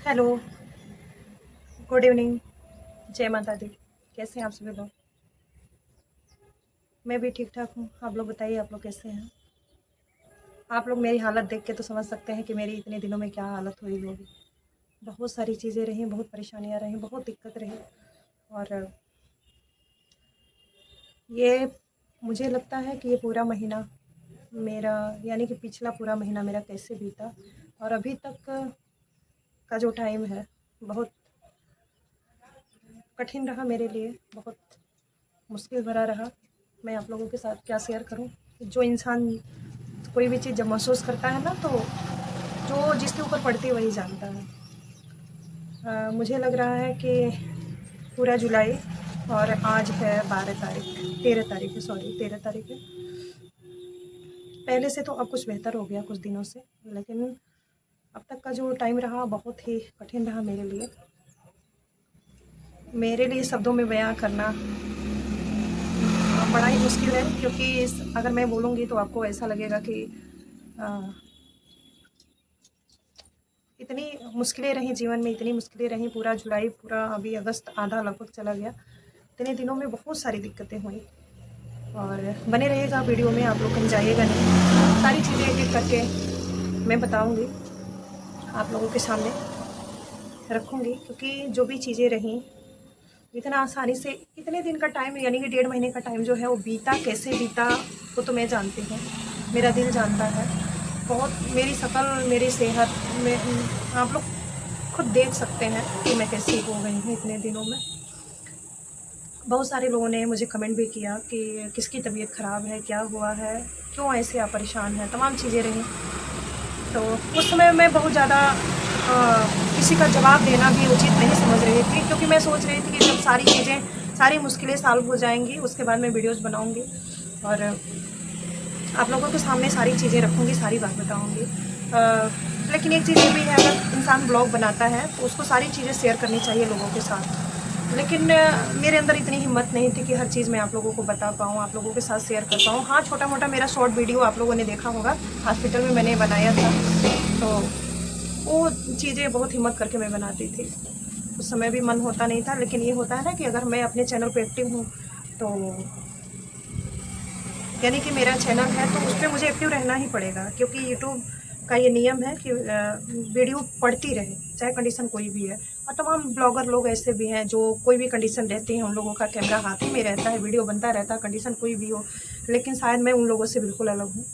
Hello, good evening, जय माता दी। कैसे हैं आप सभी लोग? मैं भी ठीक-ठाक हूँ। आप लोग बताइए आप लोग कैसे हैं? आप लोग मेरी हालत देख के तो समझ सकते हैं कि मेरी इतने दिनों में क्या हालत हुई होगी। बहुत सारी चीज़ें रहीं, बहुत परेशानियाँ रहीं, बहुत दिक्कत रही और ये मुझे लगता है कि ये पूरा महीना मेरा यानी कि पिछला पूरा महीना मेरा कैसे बीता और अभी तक का जो टाइम है, बहुत कठिन रहा मेरे लिए, बहुत मुश्किल भरा रहा। मैं आप लोगों के साथ क्या शेयर करूँ? जो इंसान कोई भी चीज़ जब महसूस करता है ना तो जो जिसके ऊपर पड़ती है वही जानता है। मुझे लग रहा है कि पूरा जुलाई और आज है 12 तारीख 13 तारीख है, सॉरी 13 तारीख है। पहले से तो अब कुछ बेहतर हो गया कुछ दिनों से, लेकिन अब तक का जो टाइम रहा बहुत ही कठिन रहा मेरे लिए। मेरे लिए शब्दों में बयाँ करना बड़ा ही मुश्किल है, क्योंकि अगर मैं बोलूँगी तो आपको ऐसा लगेगा कि अ, इतनी मुश्किलें रहीं जीवन में, इतनी मुश्किलें रहीं, पूरा जुलाई, पूरा अभी अगस्त आधा लगभग चला गया। इतने दिनों में बहुत सारी दिक्कतें हुई और बने रहिएगा वीडियो में, आप लोग कहीं जाइएगा नहीं। सारी चीज़ें एक-एक करके मैं बताऊँगी, आप लोगों के सामने रखूँगी, क्योंकि जो भी चीज़ें रहीं, इतना आसानी से इतने दिन का टाइम यानी कि 1.5 महीने का टाइम जो है वो बीता, कैसे बीता वो तो मैं जानती हूँ, मेरा दिल जानता है। बहुत मेरी शक्ल, मेरी सेहत में आप लोग खुद देख सकते हैं कि मैं कैसी हो गई हूँ इतने दिनों में। बहुत सारे लोगों ने मुझे कमेंट भी किया कि किसकी तबीयत ख़राब है, क्या हुआ है, क्यों ऐसे आप परेशान हैं, तमाम चीज़ें रहीं। तो उस समय मैं बहुत ज़्यादा किसी का जवाब देना भी उचित नहीं समझ रही थी, क्योंकि मैं सोच रही थी कि जब सारी चीज़ें, सारी मुश्किलें सॉल्व हो जाएँगी, उसके बाद मैं वीडियोज़ बनाऊँगी और आप लोगों के सामने सारी चीज़ें रखूँगी, सारी बात बताऊँगी। लेकिन एक चीज़ ये भी है, अगर इंसान ब्लॉग बनाता है तो उसको सारी चीज़ें शेयर करनी चाहिए लोगों के साथ। लेकिन मेरे अंदर इतनी हिम्मत नहीं थी कि हर चीज़ मैं आप लोगों को बता पाऊँ, आप लोगों के साथ शेयर कर पाऊँ। हाँ, छोटा-मोटा मेरा शॉर्ट वीडियो आप लोगों ने देखा होगा, हॉस्पिटल में मैंने बनाया था, तो वो चीज़ें बहुत हिम्मत करके मैं बनाती थी। उस समय भी मन होता नहीं था, लेकिन ये होता है ना कि अगर मैं अपने चैनल पे एक्टिव हूँ, तो यानी कि मेरा चैनल है तो उस पे मुझे एक्टिव रहना ही पड़ेगा, क्योंकि यूट्यूब का ये नियम है कि वीडियो पड़ती रहे, चाहे कंडीशन कोई भी है। और तमाम ब्लॉगर लोग ऐसे भी हैं जो कोई भी कंडीशन रहती है, उन लोगों का कैमरा हाथ ही में रहता है, वीडियो बनता रहता है, कंडीशन कोई भी हो। लेकिन शायद मैं उन लोगों से बिल्कुल अलग हूँ।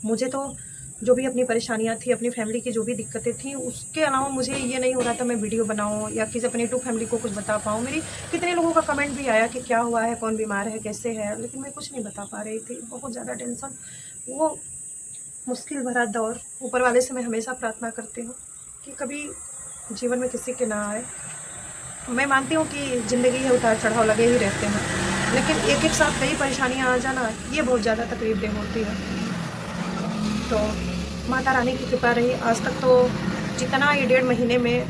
मुझे तो जो भी अपनी परेशानियाँ थी, अपनी फैमिली की जो भी दिक्कतें थी, उसके अलावा मुझे ये नहीं हो रहा था मैं वीडियो बनाऊँ या किसी अपनी यूट्यूब फैमिली को कुछ बता पाऊँ। मेरी कितने लोगों का कमेंट भी आया कि क्या हुआ है, कौन बीमार है, कैसे है, लेकिन मैं कुछ नहीं बता पा रही थी। बहुत ज़्यादा टेंशन, वो मुश्किल भरा दौर। ऊपर वाले से मैं हमेशा प्रार्थना करती हूँ कि कभी जीवन में किसी के ना आए। मैं मानती हूँ कि ज़िंदगी है, उतार चढ़ाव लगे ही रहते हैं, लेकिन एक-एक साथ कई परेशानियाँ आ जाना, ये बहुत ज़्यादा तकलीफ़देह होती है। तो माता रानी की कृपा रही आज तक, तो जितना ये 1.5 महीने में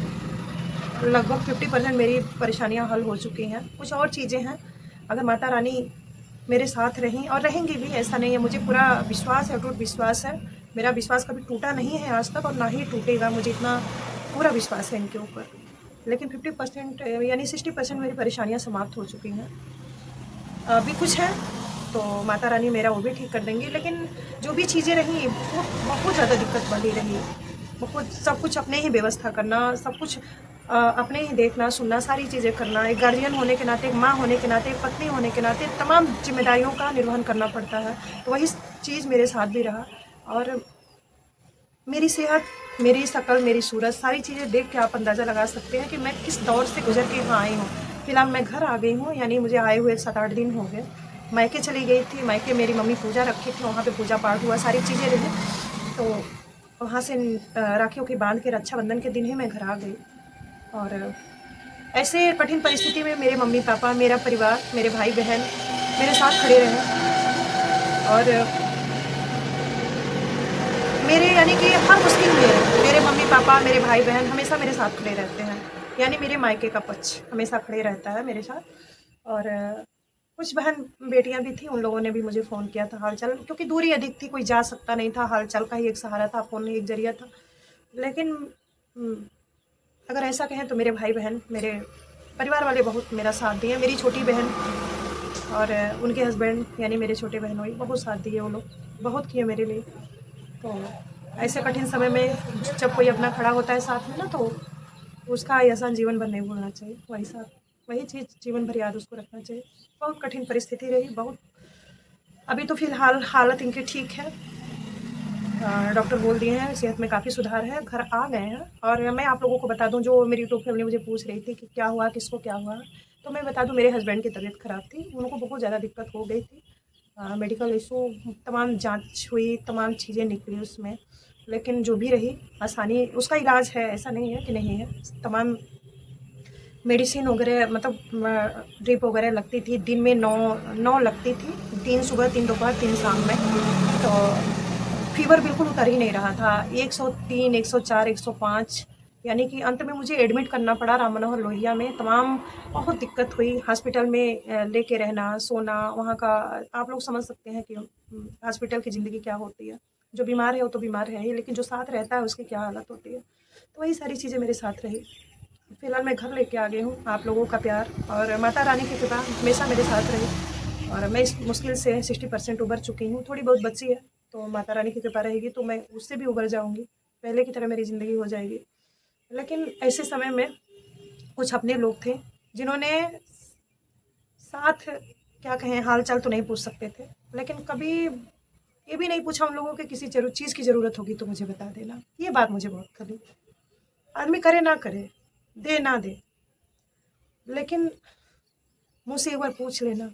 लगभग 50% मेरी परेशानियाँ हल हो चुकी हैं। कुछ और चीज़ें हैं, अगर माता रानी मेरे साथ रहीं और रहेंगी भी, ऐसा नहीं है, मुझे पूरा विश्वास है, अटूट विश्वास है। मेरा विश्वास कभी टूटा नहीं है आज तक और ना ही टूटेगा, मुझे इतना पूरा विश्वास है इनके ऊपर। लेकिन 50% यानी 60% मेरी परेशानियाँ समाप्त हो चुकी हैं। अभी कुछ है, तो माता रानी मेरा वो भी ठीक कर देंगी, लेकिन जो भी चीज़ें रहीं वो बहुत ज़्यादा दिक्कत वाली रही। बहुत सब कुछ अपने ही व्यवस्था करना, सब कुछ अपने ही देखना, सुनना, सारी चीज़ें करना। एक गार्जियन होने के नाते, एक माँ होने के नाते, एक पत्नी होने के नाते तमाम ज़िम्मेदारियों का निर्वहन करना पड़ता है। तो वही चीज़ मेरे साथ भी रहा और मेरी सेहत, मेरी शक्ल, मेरी सूरत, सारी चीज़ें देख के आप अंदाज़ा लगा सकते हैं कि मैं किस दौर से गुज़र के यहाँ आई हूँ। फिलहाल मैं घर आ गई हूँ, यानी मुझे आए हुए 7-8 दिन हो गए। मायके चली गई थी, मायके मेरी मम्मी पूजा रखी थी, वहाँ पे पूजा पाठ हुआ, सारी चीज़ें रहीं। तो वहाँ से राखियों की बाँध के रक्षाबंधन के दिन ही मैं घर आ गई और ऐसे कठिन परिस्थिति में मेरे मम्मी-पापा, मेरा परिवार, मेरे भाई-बहन मेरे साथ खड़े रहे और मेरे यानी कि हर मुश्किल में मेरे मम्मी-पापा, मेरे भाई-बहन हमेशा मेरे साथ खड़े रहते हैं। यानी मेरे मायके का पक्ष हमेशा खड़े रहता है मेरे साथ और कुछ बहन बेटियाँ भी थीं, उन लोगों ने भी मुझे फ़ोन किया था हाल-चाल, क्योंकि दूरी अधिक थी, कोई जा सकता नहीं था, हाल-चाल का ही एक सहारा था, फ़ोन ही एक ज़रिया था। लेकिन उम, अगर ऐसा कहें तो मेरे भाई बहन, मेरे परिवार वाले बहुत मेरा साथ दिए। मेरी छोटी बहन और उनके हस्बैंड यानी मेरे छोटे बहनोई बहुत साथ दिए, वो लोग बहुत किए मेरे लिए। तो ऐसे कठिन समय में जब कोई अपना खड़ा होता है साथ में ना, तो उसका एहसान जीवन भर नहीं भूलना चाहिए। वही साथ, वही चीज़ जीवन भर याद उसको रखना चाहिए। बहुत कठिन परिस्थिति रही, बहुत। अभी तो फ़िलहाल हालत इनकी ठीक है, डॉक्टर बोल दिए हैं सेहत में काफ़ी सुधार है, घर आ गए हैं। और मैं आप लोगों को बता दूं, जो मेरी यूट्यूब फैमिली मुझे पूछ रही थी कि क्या हुआ, किसको क्या हुआ, तो मैं बता दूं मेरे हस्बैंड की तबीयत ख़राब थी, उनको बहुत ज़्यादा दिक्कत हो गई थी। मेडिकल इशू, तमाम जांच हुई, तमाम चीज़ें निकली उसमें, लेकिन जो भी रही आसानी, उसका इलाज है, ऐसा नहीं है कि नहीं है। तमाम मेडिसिन वगैरह, मतलब ड्रिप वगैरह लगती थी, दिन में 9 लगती थी, 3 सुबह 3 दोपहर 3 शाम में। तो फ़ीवर बिल्कुल उतर ही नहीं रहा था, 103, 104, 105, यानी कि अंत में मुझे एडमिट करना पड़ा राम मनोहर लोहिया में। तमाम बहुत दिक्कत हुई हॉस्पिटल में, लेके रहना, सोना, वहाँ का आप लोग समझ सकते हैं कि हॉस्पिटल की ज़िंदगी क्या होती है। जो बीमार है वो तो बीमार है ही, लेकिन जो साथ रहता है उसकी क्या हालत होती है। तो वही सारी चीज़ें मेरे साथ रही। फ़िलहाल मैं घर लेके आ गई हूँ। आप लोगों का प्यार और माता रानी की कृपा हमेशा मेरे साथ रही, और मैं इस मुश्किल से 60% उबर चुकी हूँ। थोड़ी बहुत बची है, तो माता रानी की कृपा रहेगी तो मैं उससे भी उबर जाऊँगी, पहले की तरह मेरी ज़िंदगी हो जाएगी। लेकिन ऐसे समय में कुछ अपने लोग थे जिन्होंने साथ, क्या कहें, हाल चाल तो नहीं पूछ सकते थे, लेकिन कभी ये भी नहीं पूछा उन लोगों के किसी चीज़ की ज़रूरत होगी तो मुझे बता देना। ये बात मुझे बहुत खली। आदमी करे ना करे, दे ना दे, लेकिन मुझसे एक बार पूछ लेना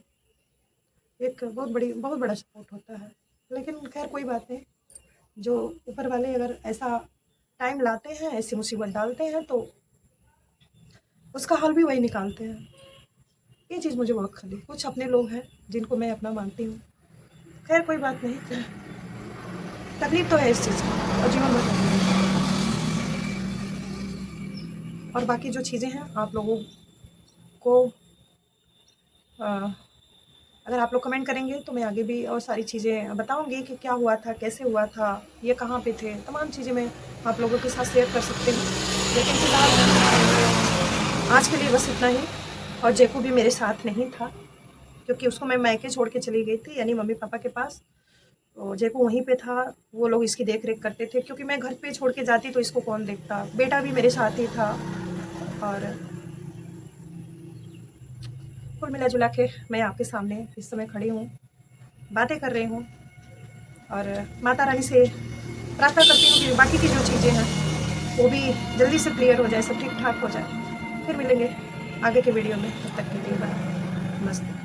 एक बहुत बड़ा सपोर्ट होता है। लेकिन खैर कोई बात नहीं, जो ऊपर वाले अगर ऐसा टाइम लाते हैं, ऐसी मुसीबत डालते हैं, तो उसका हल भी वही निकालते हैं। ये चीज़ मुझे बहुत खली। कुछ अपने लोग हैं जिनको मैं अपना मानती हूँ। खैर कोई बात नहीं, तकलीफ तो है इस चीज़ की, और जीवन भर तकलीफ है। और बाकी जो चीज़ें हैं आप लोगों को, अगर आप लोग कमेंट करेंगे तो मैं आगे भी और सारी चीज़ें बताऊंगी कि क्या हुआ था, कैसे हुआ था, ये कहाँ पे थे, तमाम चीज़ें मैं आप लोगों के साथ शेयर कर सकती हूँ। लेकिन फिलहाल आज के लिए बस इतना ही। और जेकू भी मेरे साथ नहीं था, क्योंकि उसको मैं मायके छोड़ के चली गई थी, यानी मम्मी पापा के पास। तो जेकू वहीं पे था, वो लोग इसकी देख रेख करते थे, क्योंकि मैं घर पे छोड़ के जाती तो इसको कौन देखता। बेटा भी मेरे साथ ही था, और कुल मिला जुला के मैं आपके सामने इस समय खड़ी हूँ, बातें कर रही हूँ, और माता रानी से प्रार्थना करती हूँ कि बाकी की जो चीज़ें हैं वो भी जल्दी से क्लियर हो जाए, सब ठीक ठाक हो जाए। फिर मिलेंगे आगे के वीडियो में, तब तक के लिए नमस्ते।